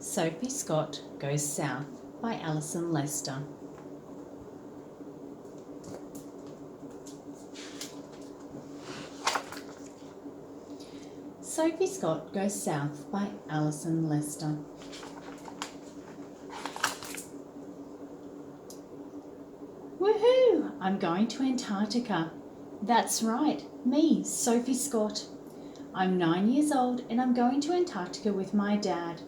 Sophie Scott Goes South by Alison Lester. Sophie Scott Goes South by Alison Lester. Woohoo! I'm going to Antarctica. That's right, me, Sophie Scott. I'm 9 years old and I'm going to Antarctica with my dad.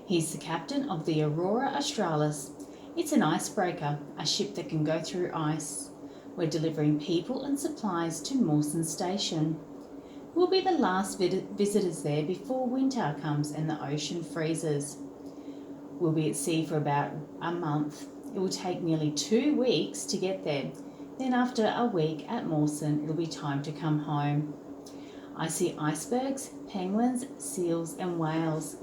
He's the captain of the Aurora Australis. It's an icebreaker, a ship that can go through ice. We're delivering people and supplies to Mawson Station. We'll be the last visitors there before winter comes and the ocean freezes. We'll be at sea for about a month. It will take nearly 2 weeks to get there. Then after a week at Mawson, it'll be time to come home. I see icebergs, penguins, seals and whales.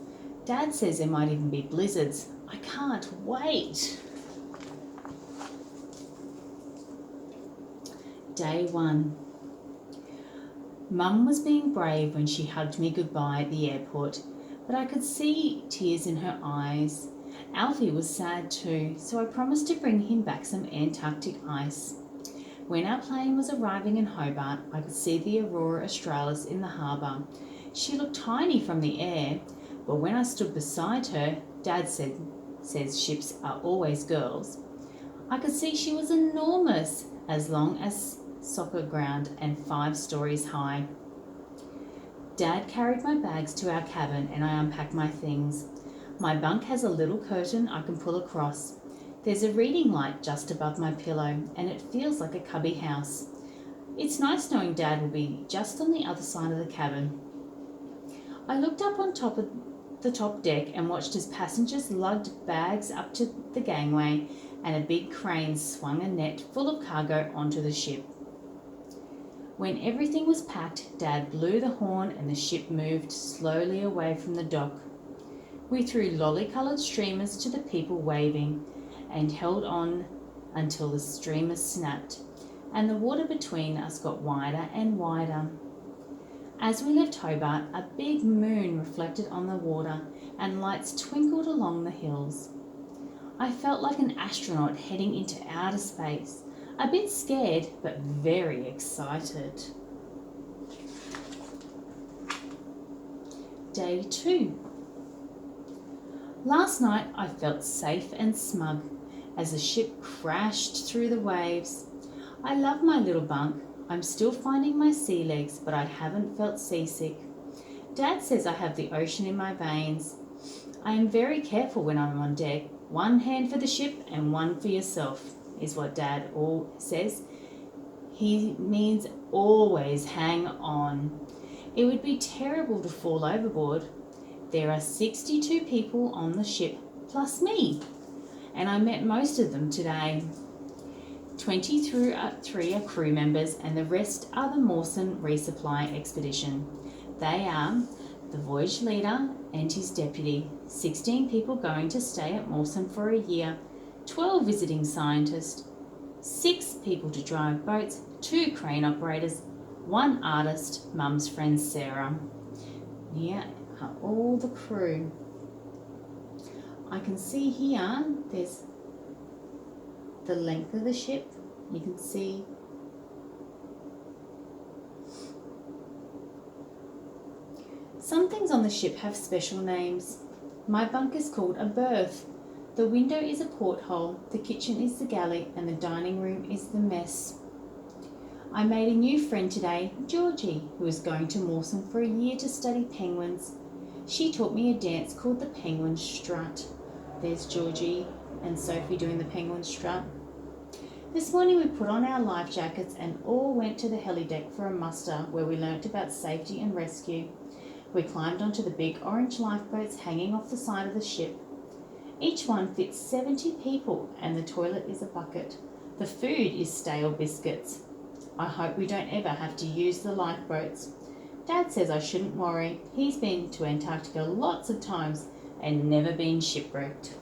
Dad says there might even be blizzards. I can't wait. Day 1. Mum was being brave when she hugged me goodbye at the airport, but I could see tears in her eyes. Alfie was sad too, so I promised to bring him back some Antarctic ice. When our plane was arriving in Hobart, I could see the Aurora Australis in the harbour. She looked tiny from the air, but when I stood beside her, Dad says ships are always girls, I could see she was enormous, as long as soccer ground and 5 stories high. Dad carried my bags to our cabin and I unpacked my things. My bunk has a little curtain I can pull across. There's a reading light just above my pillow and it feels like a cubby house. It's nice knowing Dad will be just on the other side of the cabin. I looked up on top of the top deck and watched as passengers lugged bags up to the gangway and a big crane swung a net full of cargo onto the ship. When everything was packed, Dad blew the horn and the ship moved slowly away from the dock. We threw lolly-coloured streamers to the people waving and held on until the streamers snapped and the water between us got wider and wider. As we left Hobart, a big moon reflected on the water and lights twinkled along the hills. I felt like an astronaut heading into outer space, a bit scared but very excited. Day 2. Last night I felt safe and smug as the ship crashed through the waves. I love my little bunk. I'm still finding my sea legs, but I haven't felt seasick. Dad says I have the ocean in my veins. I am very careful when I'm on deck. 1 hand for the ship and 1 for yourself, is what Dad all says. He means always hang on. It would be terrible to fall overboard. There are 62 people on the ship, plus me, and I met most of them today. 23 are crew members and the rest are the Mawson Resupply Expedition. They are the voyage leader and his deputy, 16 people going to stay at Mawson for a year, 12 visiting scientists, 6 people to drive boats, 2 crane operators, 1 artist, Mum's friend Sarah. Here are all the crew. I can see here there's the length of the ship. You can see some things on the ship have special names. My bunk is called a berth. The window is a porthole, the kitchen is the galley, and the dining room is the mess. I made a new friend today, Georgie, who is going to Mawson for a year to study penguins. She taught me a dance called the penguin strut. There's Georgie and Sophie doing the penguin strut. This morning we put on our life jackets and all went to the helideck for a muster where we learnt about safety and rescue. We climbed onto the big orange lifeboats hanging off the side of the ship. Each one fits 70 people and the toilet is a bucket. The food is stale biscuits. I hope we don't ever have to use the lifeboats. Dad says I shouldn't worry. He's been to Antarctica lots of times and never been shipwrecked.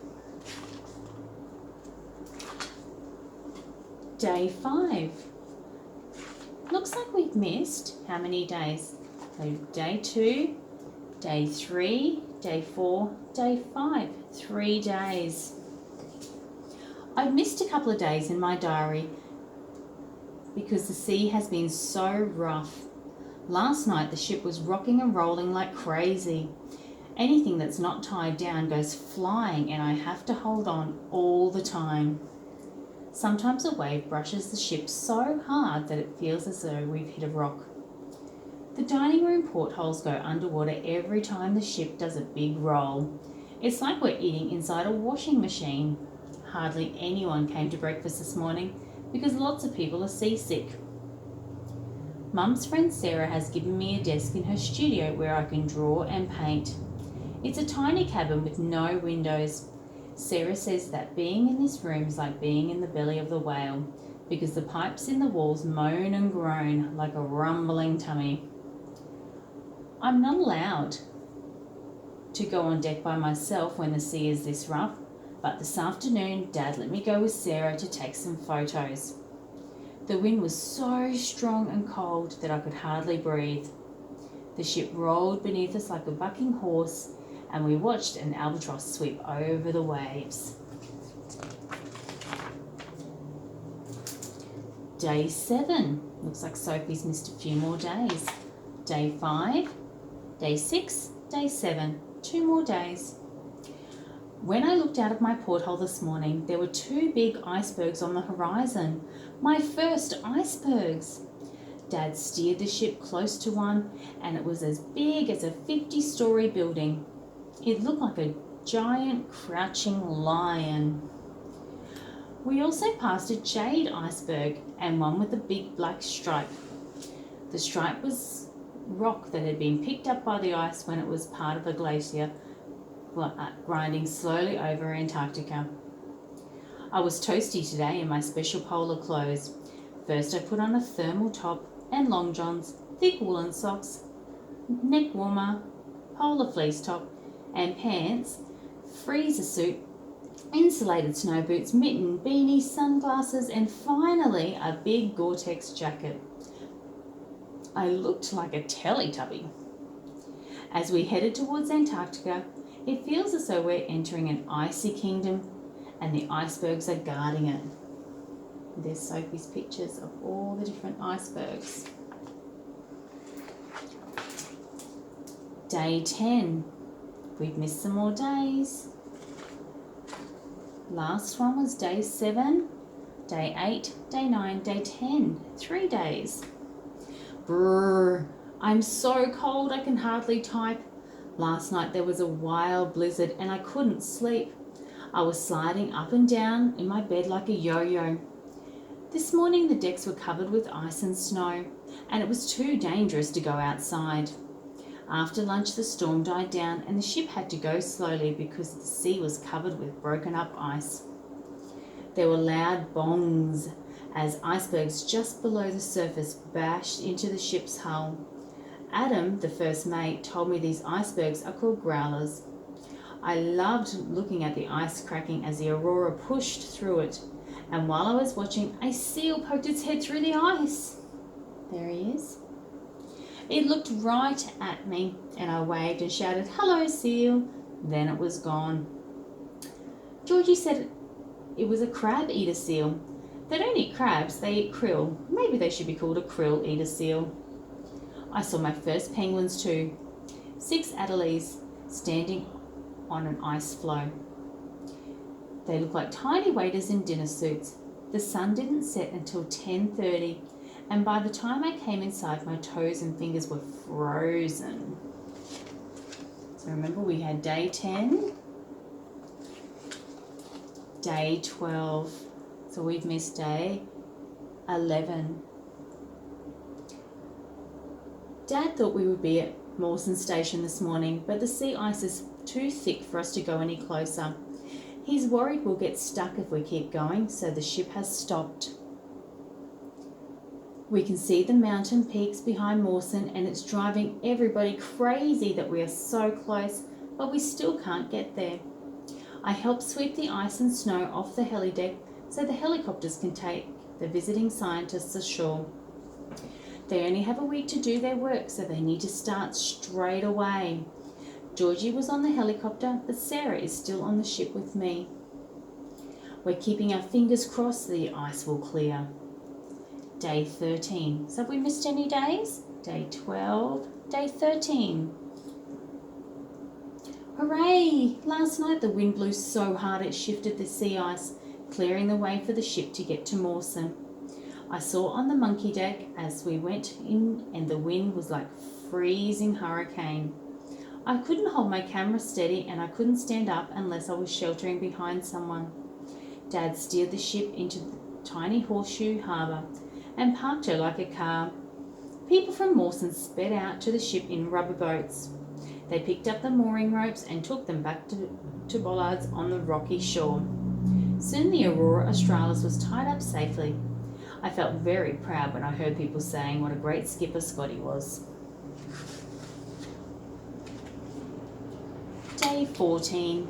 Day 5. Looks like we've missed how many days? So day 2, day 3, day 4, day 5, 3 days. I've missed a couple of days in my diary because the sea has been so rough. Last night the ship was rocking and rolling like crazy. Anything that's not tied down goes flying and I have to hold on all the time. Sometimes a wave brushes the ship so hard that it feels as though we've hit a rock. The dining room portholes go underwater every time the ship does a big roll. It's like we're eating inside a washing machine. Hardly anyone came to breakfast this morning because lots of people are seasick. Mum's friend Sarah has given me a desk in her studio where I can draw and paint. It's a tiny cabin with no windows. Sarah says that being in this room is like being in the belly of the whale because the pipes in the walls moan and groan like a rumbling tummy. I'm not allowed to go on deck by myself when the sea is this rough, but this afternoon Dad let me go with Sarah to take some photos. The wind was so strong and cold that I could hardly breathe. The ship rolled beneath us like a bucking horse and we watched an albatross sweep over the waves. Day 7. Looks like Sophie's missed a few more days. Day 5, day 6, day 7. 2 more days. When I looked out of my porthole this morning, there were 2 big icebergs on the horizon. My first icebergs. Dad steered the ship close to one and it was as big as a 50-story building. It looked like a giant crouching lion. We also passed a jade iceberg and one with a big black stripe. The stripe was rock that had been picked up by the ice when it was part of a glacier grinding slowly over Antarctica. I was toasty today in my special polar clothes. First I put on a thermal top and long johns, thick woolen socks, neck warmer, polar fleece top and pants, freezer suit, insulated snow boots, mitten, beanie, sunglasses and finally a big Gore-Tex jacket. I looked like a Teletubby. As we headed towards Antarctica, it feels as though we're entering an icy kingdom and the icebergs are guarding it. There's Sophie's pictures of all the different icebergs. Day 10. We've missed some more days. Last one was day 7, day 8, day 9, day 10. 3 days. Brrr, I'm so cold I can hardly type. Last night there was a wild blizzard and I couldn't sleep. I was sliding up and down in my bed like a yo-yo. This morning the decks were covered with ice and snow and it was too dangerous to go outside. After lunch the storm died down and the ship had to go slowly because the sea was covered with broken up ice. There were loud bongs as icebergs just below the surface bashed into the ship's hull. Adam, the first mate, told me these icebergs are called growlers. I loved looking at the ice cracking as the aurora pushed through it, and while I was watching, a seal poked its head through the ice. There he is. It looked right at me, and I waved and shouted, "Hello, seal." Then it was gone. Georgie said it was a crab-eater seal. They don't eat crabs, they eat krill. Maybe they should be called a krill-eater seal. I saw my first penguins too. 6 adelies standing on an ice floe. They look like tiny waiters in dinner suits. The sun didn't set until 10:30, and by the time I came inside, my toes and fingers were frozen. So remember, we had day 10, day 12, so we've missed day 11. Dad thought we would be at Mawson Station this morning, but the sea ice is too thick for us to go any closer. He's worried we'll get stuck if we keep going, so the ship has stopped. We can see the mountain peaks behind Mawson and it's driving everybody crazy that we are so close, but we still can't get there. I help sweep the ice and snow off the helideck so the helicopters can take the visiting scientists ashore. They only have a week to do their work, so they need to start straight away. Georgie was on the helicopter, but Sarah is still on the ship with me. We're keeping our fingers crossed the ice will clear. Day 13. So have we missed any days? Day 12, day 13. Hooray! Last night the wind blew so hard it shifted the sea ice, clearing the way for the ship to get to Mawson. I saw on the monkey deck as we went in, and the wind was like freezing hurricane. I couldn't hold my camera steady and I couldn't stand up unless I was sheltering behind someone. Dad steered the ship into the tiny horseshoe harbour and parked her like a car. People from Mawson sped out to the ship in rubber boats. They picked up the mooring ropes and took them back to bollards on the rocky shore. Soon the Aurora Australis was tied up safely. I felt very proud when I heard people saying what a great skipper Scotty was. Day 14.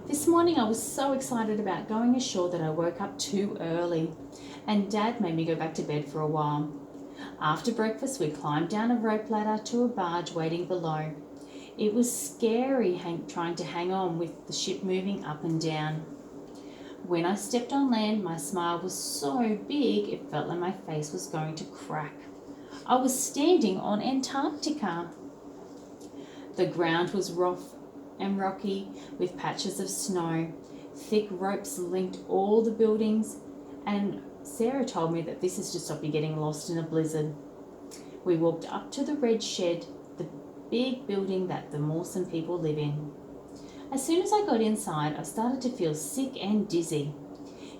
This morning I was so excited about going ashore that I woke up too early, and Dad made me go back to bed for a while. After breakfast we climbed down a rope ladder to a barge waiting below. It was scary trying to hang on with the ship moving up and down. When I stepped on land, my smile was so big it felt like my face was going to crack. I was standing on Antarctica. The ground was rough and rocky with patches of snow. Thick ropes linked all the buildings, and Sarah told me that this is to stop you getting lost in a blizzard. We walked up to the red shed, the big building that the Mawson people live in. As soon as I got inside, I started to feel sick and dizzy.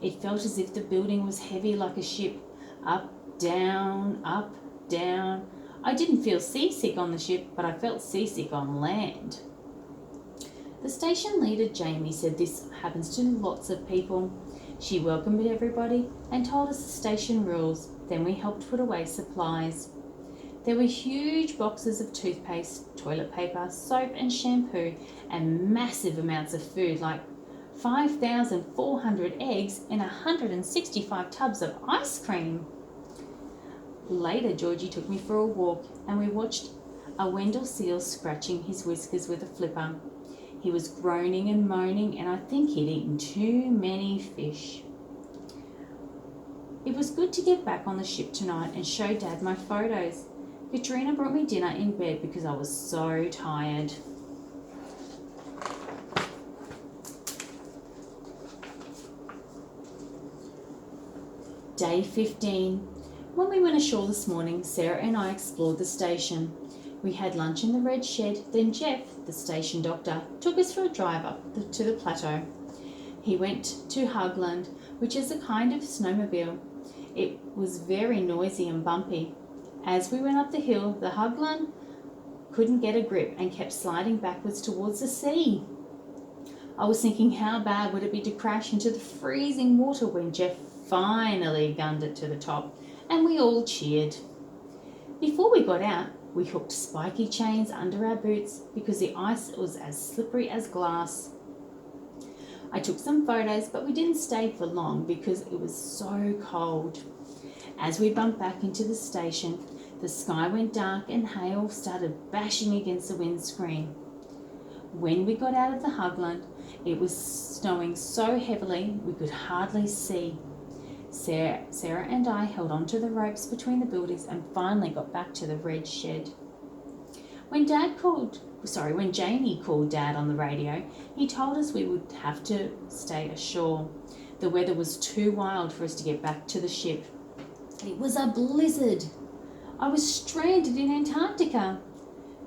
It felt as if the building was heavy like a ship, up, down, up, down. I didn't feel seasick on the ship, but I felt seasick on land. The station leader, Jamie, said this happens to lots of people. She welcomed everybody and told us the station rules. Then we helped put away supplies. There were huge boxes of toothpaste, toilet paper, soap and shampoo, and massive amounts of food like 5,400 eggs and 165 tubs of ice cream. Later, Georgie took me for a walk and we watched a Wendell seal scratching his whiskers with a flipper. He was groaning and moaning, and I think he'd eaten too many fish. It was good to get back on the ship tonight and show Dad my photos. Katrina brought me dinner in bed because I was so tired. Day 15. When we went ashore this morning, Sarah and I explored the station. We had lunch in the red shed, then Jeff, the station doctor, took us for a drive up to the plateau. He went to Hugland, which is a kind of snowmobile. It was very noisy and bumpy. As we went up the hill, the Hugland couldn't get a grip and kept sliding backwards towards the sea. I was thinking how bad would it be to crash into the freezing water when Jeff finally gunned it to the top, and we all cheered. Before we got out, we hooked spiky chains under our boots because the ice was as slippery as glass. I took some photos, but we didn't stay for long because it was so cold. As we bumped back into the station, the sky went dark and hail started bashing against the windscreen. When we got out of the Hugland, it was snowing so heavily we could hardly see. Sarah and I held onto the ropes between the buildings and finally got back to the red shed. When Jamie called Dad on the radio, he told us we would have to stay ashore. The weather was too wild for us to get back to the ship. It was a blizzard. I was stranded in Antarctica.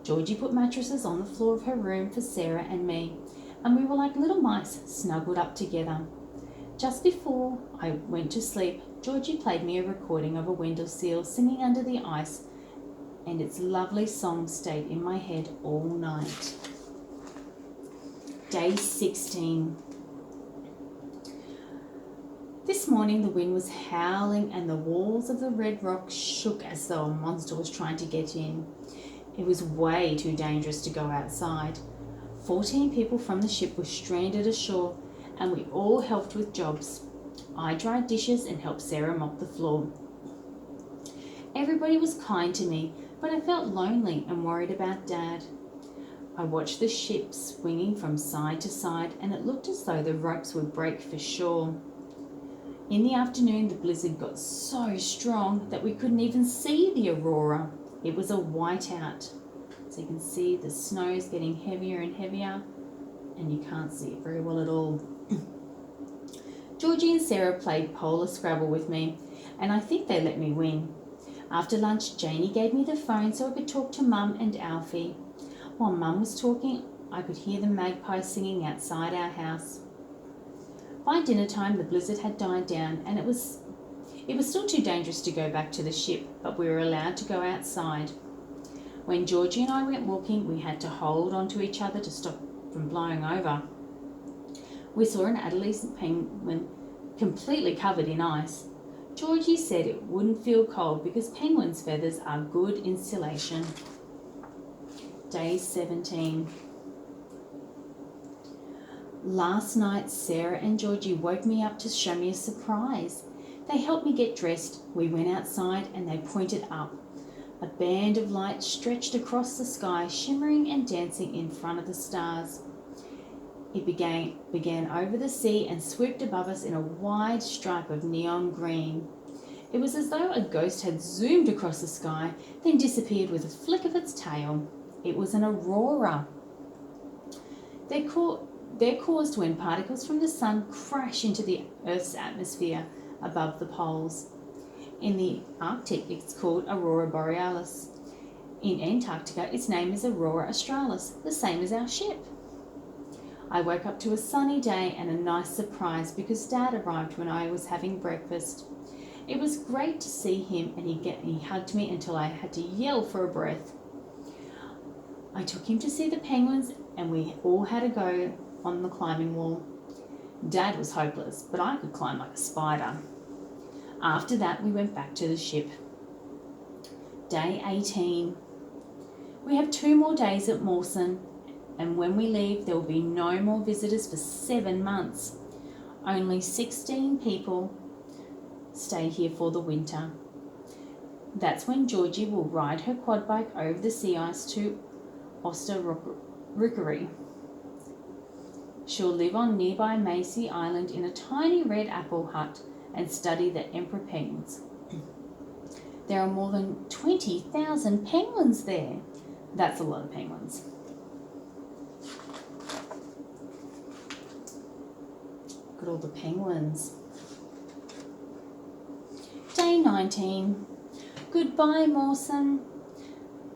Georgie put mattresses on the floor of her room for Sarah and me, and we were like little mice snuggled up together. Just before I went to sleep, Georgie played me a recording of a Wendell seal singing under the ice, and its lovely song stayed in my head all night. Day 16. This morning the wind was howling and the walls of the red rock shook as though a monster was trying to get in. It was way too dangerous to go outside. 14 people from the ship were stranded ashore, and we all helped with jobs. I dried dishes and helped Sarah mop the floor. Everybody was kind to me, but I felt lonely and worried about Dad. I watched the ship swinging from side to side, and it looked as though the ropes would break for sure. In the afternoon, the blizzard got so strong that we couldn't even see the aurora. It was a whiteout. So you can see the snow is getting heavier and heavier, and you can't see it very well at all. Georgie and Sarah played polar Scrabble with me, and I think they let me win. After lunch, Janie gave me the phone so I could talk to Mum and Alfie. While Mum was talking, I could hear the magpies singing outside our house. By dinner time, the blizzard had died down, and it was still too dangerous to go back to the ship, but we were allowed to go outside. When Georgie and I went walking, we had to hold on to each other to stop from blowing over. We saw an adolescent penguin completely covered in ice. Georgie said it wouldn't feel cold because penguins' feathers are good insulation. Day 17. Last night, Sarah and Georgie woke me up to show me a surprise. They helped me get dressed. We went outside and they pointed up. A band of light stretched across the sky, shimmering and dancing in front of the stars. It began over the sea and swooped above us in a wide stripe of neon green. It was as though a ghost had zoomed across the sky, then disappeared with a flick of its tail. It was an aurora. They're caused when particles from the sun crash into the Earth's atmosphere above the poles. In the Arctic, it's called aurora borealis. In Antarctica, its name is aurora australis, the same as our ship. I woke up to a sunny day and a nice surprise because Dad arrived when I was having breakfast. It was great to see him, and he hugged me until I had to yell for a breath. I took him to see the penguins, and we all had a go on the climbing wall. Dad was hopeless, but I could climb like a spider. After that, we went back to the ship. Day 18. We have 2 more days at Mawson, and when we leave, there will be no more visitors for 7 months. Only 16 people stay here for the winter. That's when Georgie will ride her quad bike over the sea ice to Ostarrukeri. She'll live on nearby Macy Island in a tiny red apple hut and study the emperor penguins. There are more than 20,000 penguins there. That's a lot of penguins. Look at all the penguins. Day 19. Goodbye, Mawson.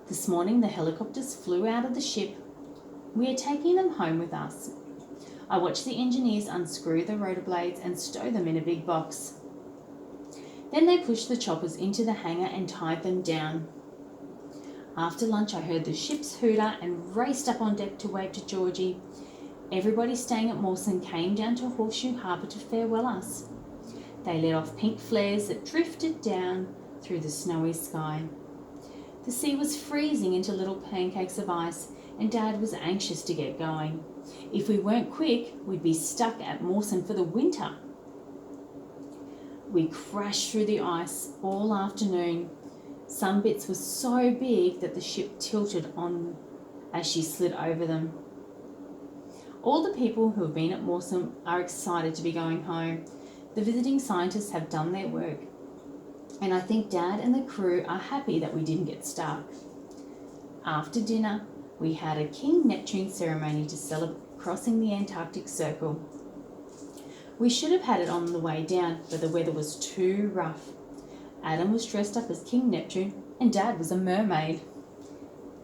This morning the helicopters flew out of the ship. We are taking them home with us. I watched the engineers unscrew the rotor blades and stow them in a big box. Then they pushed the choppers into the hangar and tied them down. After lunch, I heard the ship's hooter and raced up on deck to wave to Georgie. Everybody staying at Mawson came down to Horseshoe Harbour to farewell us. They let off pink flares that drifted down through the snowy sky. The sea was freezing into little pancakes of ice, and Dad was anxious to get going. If we weren't quick, we'd be stuck at Mawson for the winter. We crashed through the ice all afternoon. Some bits were so big that the ship tilted on as she slid over them. All the people who have been at Mawson are excited to be going home. The visiting scientists have done their work, and I think Dad and the crew are happy that we didn't get stuck. After dinner, we had a King Neptune ceremony to celebrate crossing the Antarctic Circle. We should have had it on the way down, but the weather was too rough. Adam was dressed up as King Neptune, and Dad was a mermaid.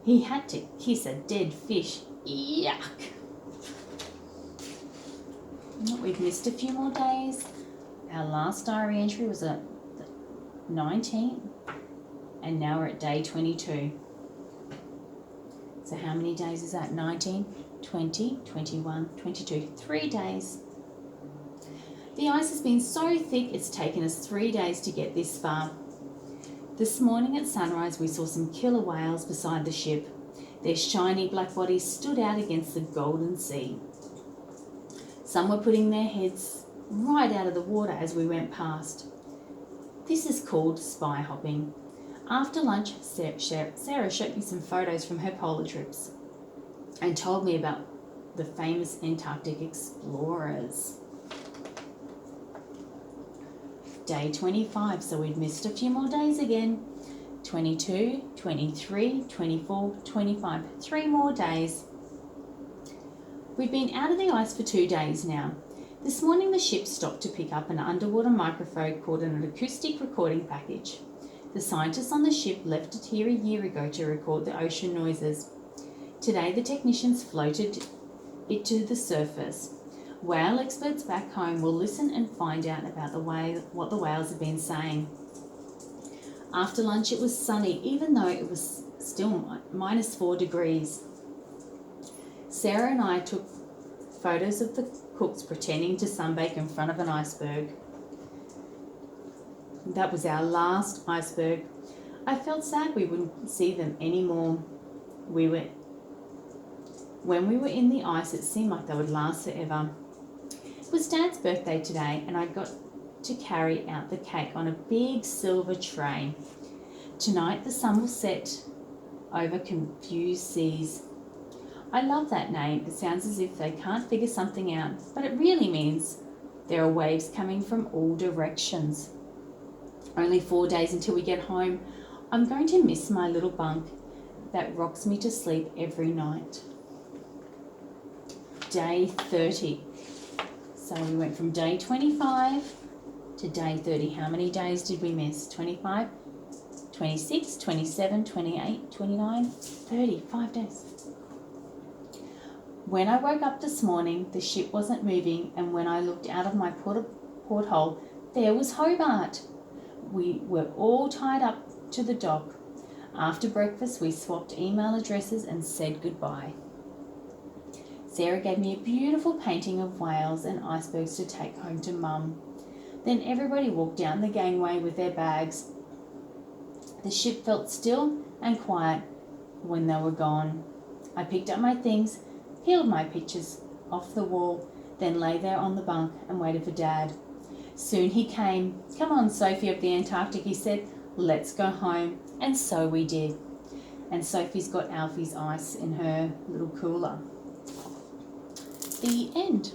He had to kiss a dead fish. Yuck! We've missed a few more days. Our last diary entry was at 19, and now we're at day 22. So how many days is that? 19, 20, 21, 22. 3 days. The ice has been so thick it's taken us 3 days to get this far. This morning at sunrise we saw some killer whales beside the ship. Their shiny black bodies stood out against the golden sea. Some were putting their heads right out of the water as we went past. This is called spy hopping. After lunch, Sarah showed me some photos from her polar trips. and told me about the famous Antarctic explorers. Day 25, so we'd missed a few more days again. 22, 23, 24, 25, 3 more days. We've been out of the ice for 2 days now. This morning the ship stopped to pick up an underwater microphone called an acoustic recording package. The scientists on the ship left it here a year ago to record the ocean noises. Today the technicians floated it to the surface. Whale experts back home will listen and find out about what the whales have been saying. After lunch it was sunny, even though it was still minus 4 degrees. Sarah and I took photos of the cooks pretending to sunbake in front of an iceberg. That was our last iceberg. I felt sad we wouldn't see them anymore. When we were in the ice, it seemed like they would last forever. It was Dad's birthday today, and I got to carry out the cake on a big silver tray. Tonight the sun will set over confused seas. I love that name. It sounds as if they can't figure something out, but it really means there are waves coming from all directions. Only 4 days until we get home. I'm going to miss my little bunk that rocks me to sleep every night. Day 30. So we went from day 25 to day 30. How many days did we miss? 25, 26, 27, 28, 29, 30. 5 days. When I woke up this morning, the ship wasn't moving, and when I looked out of my porthole, there was Hobart. We were all tied up to the dock. After breakfast, we swapped email addresses and said goodbye. Sarah gave me a beautiful painting of whales and icebergs to take home to Mum. Then everybody walked down the gangway with their bags. The ship felt still and quiet when they were gone. I picked up my things, peeled my pictures off the wall, then lay there on the bunk and waited for Dad. Soon he came. "Come on, Sophie of the Antarctic," he said. "Let's go home." And so we did. And Sophie's got Alfie's ice in her little cooler. The end.